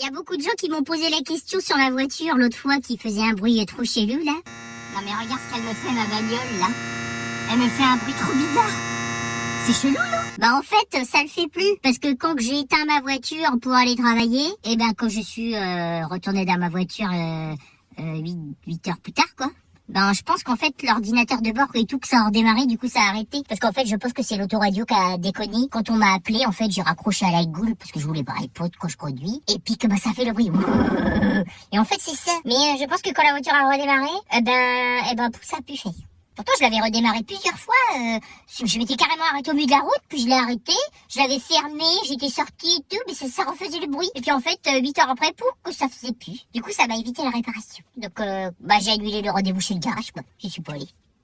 y a beaucoup de gens qui m'ont posé la question sur ma voiture l'autre fois qui faisait un bruit trop chelou là. Non mais regarde ce qu'elle me fait ma bagnole là. Elle me fait un bruit trop bizarre. C'est chelou non? Bah en fait ça le fait plus parce que quand j'ai éteint ma voiture pour aller travailler, et ben quand je suis retournée dans ma voiture 8 heures plus tard quoi. Ben je pense qu'en fait l'ordinateur de bord et tout que ça a redémarré, du coup ça a arrêté. Parce qu'en fait je pense que c'est l'autoradio qui a déconné. Quand on m'a appelé en fait j'ai raccroché à la goule parce que je voulais pas iPod quand je conduis. Et puis que bah ça fait le bruit. Et en fait c'est ça. Mais je pense que quand la voiture a redémarré, ça a pu faire. Pourtant, je l'avais redémarré plusieurs fois. Je m'étais carrément arrêtée au milieu de la route, puis je l'ai arrêté. Je l'avais fermé, j'étais sortie et tout, mais ça refaisait le bruit. Et puis en fait, 8 heures après, que ça faisait plus. Du coup, ça m'a évité la réparation. Donc, j'ai annulé le rendez-vous chez le garage, quoi. J'y suis pas allée.